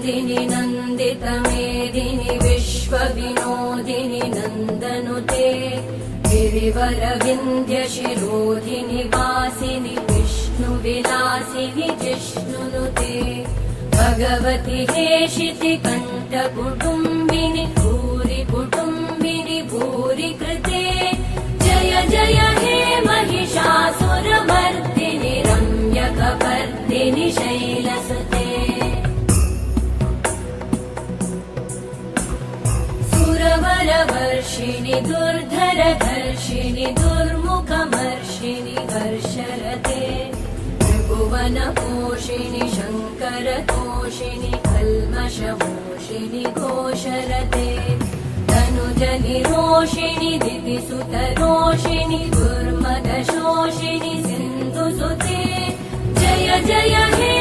नन्दिनि नन्दितमेदिनि विश्वविनोदिनि नन्दनुते गिरिवरविन्ध्यशिरोधिनि वासिनि विष्णुविलासिनि जिष्णुनुते भगवति हेशिति कण्ठकुटुम्बिनि भूरि कुटुम्बिनि भूरि कृते जय जय हे महिषासुरमर्दिनि रम्यकपर्दिनि शैलसुते सुरवरवर्षिणि दुर्धरधर्षिणि दुर्मुखमर्षिणि हर्षरते त्रिभुवनपोषिणि शङ्करतोषिणि कल्मषमोषिणि घोषरते तनुजनिरोषिणि दितिसुतरोषिणि दुर्मदशोषिणि सिन्धुसुते जय जय हे